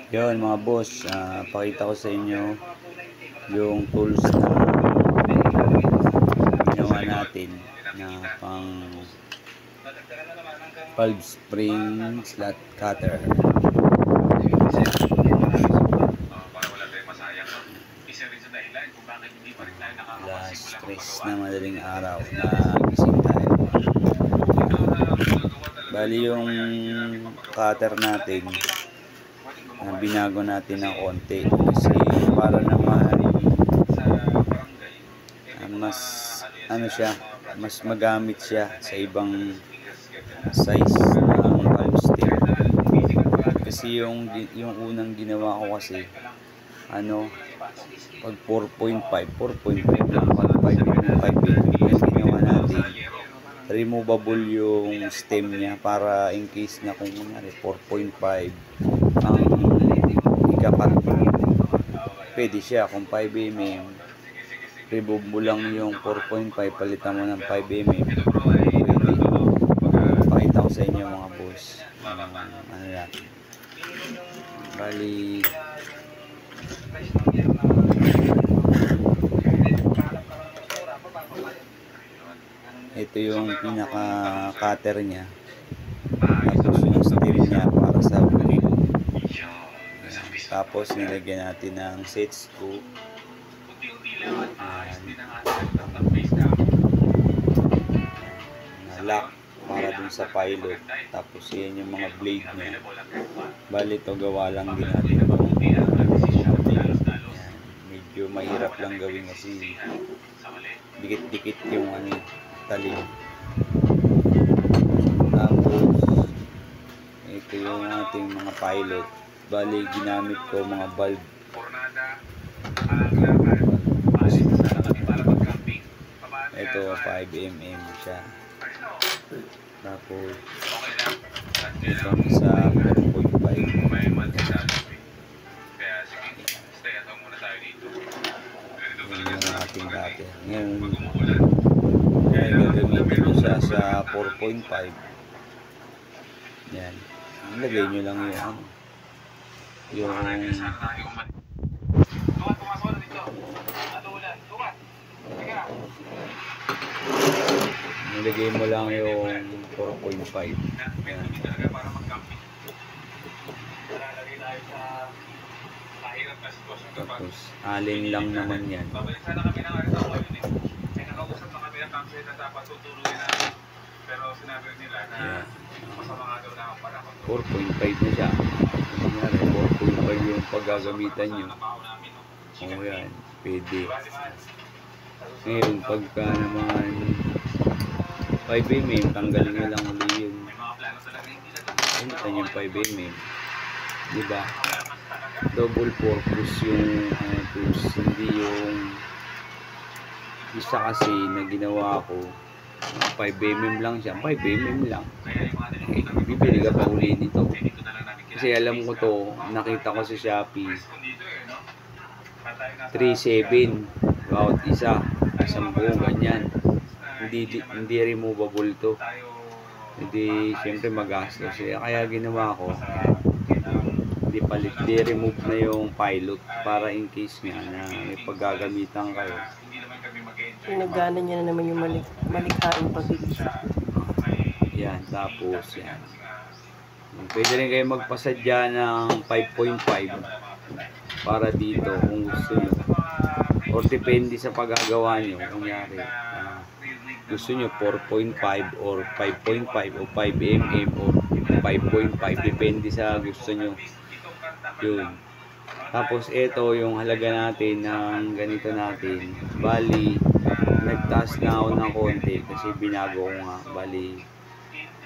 Yun mga boss, pakita ko sa inyo yung tools na ginawa natin na pang valve spring slot cutter. Last stress na madaling araw na gising tayo. Bali yung cutter natin, binago natin ng konti kasi para naman mas mas magamit siya sa ibang size ng valve stem. Kasi yung unang ginawa ko kasi pag 4.5 lang, pag 5 yung ginawa natin, removable yung stem niya para in case na kung kunyari 4.5 ang ikakat, pwede siya. Kung 5mm, remove mo lang yung 4.5, palitan mo ng 5mm, pwede. Pakita ko sa inyo mga boss, natin. Bali ito yung pinaka cutter nya, tapos yung stem nya para sa bulig. Tapos nilagyan natin ng set screw na lock para dun sa pilot. Tapos yan yung mga blade nya. Bali ito gawa lang din natin. Medyo mahirap lang gawin kasi dikit-dikit yung talim. Tapos ito yung ating mga pilot. Bali ginamit ko mga valve. Ito 5mm siya. Tapos ito sa 4.5. Yan yung ating cutter. Ngayon gagamitin nyo siya sa 4.5. Yan. Ilagay nyo lang yung nilagay mo lang yung 4.5. Yan. Tapos alin lang naman yan. 4.5 na siya. 4.5 yung paggagamitan nyo. O yan, pwede. Ngayon, pagka naman 5mm, tanggalin nyo lang ulit yung yung 5mm. Diba? Double purpose yung tools. Hindi yung isa kasi na ginawa ko 5mm lang siya, 5mm lang. Bibili ka pa uli nito kasi alam ko to, nakita ko sa Shopee 3.7 bawat isang buong ganyan. Hindi removable to, hindi syempre magastos kaya ginawa ko di-remove na yung pilot para in case nga na may paggagamitan kayo. Pinagana niya na naman yung malikhaing pagbilis. Yan, tapos yan. Pwede rin kayo magpasadya ng 5.5 para dito kung gusto nyo. Or depende sa paggagawa nyo. Kunyari, gusto nyo 4.5 or 5.5 o 5mm or 5.5. Depende sa gusto nyo. Yun. Tapos ito yung halaga natin ng ganito natin. Bali, nagtaas na ako ng konti kasi binago ko nga. Bali,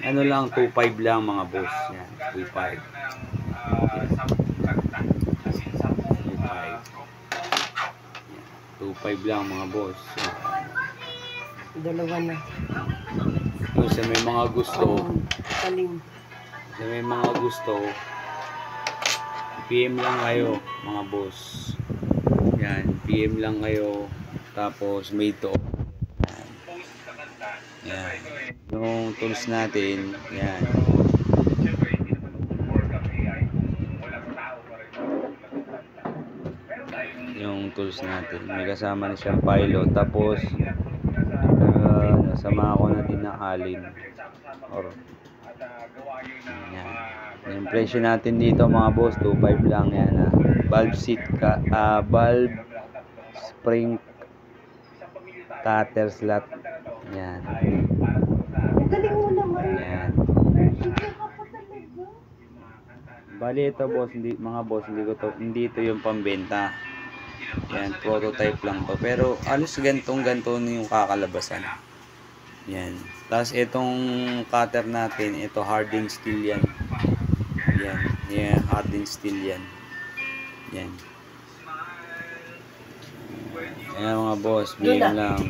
lang 2.5 lang mga boss. Yan, 2.5. 2.5 lang mga boss. Yan. Dalawa na. Kung sa may mga gusto, PM lang kayo mga boss. Yan, PM lang kayo. Tapos may ito. Yan. Yung tools natin, yan. yung tools natin. May kasama na siyang pilot. Tapos nasama ko na din ng alin. Or yan. Yung presyo natin dito mga boss, 2.5 lang yan. Valve seat valve spring cutter slot. Yan. Galing mo naman. Yan. Bali ito boss, mga boss, hindi ito yung pambenta. Yan, prototype lang to. Pero alos ganto yung kakalabasan. Yan. Tapos itong cutter natin, ito hardened steel yan. Yan, yan hardened steel yan. Yan. Ayan mga boss, bigyan lang.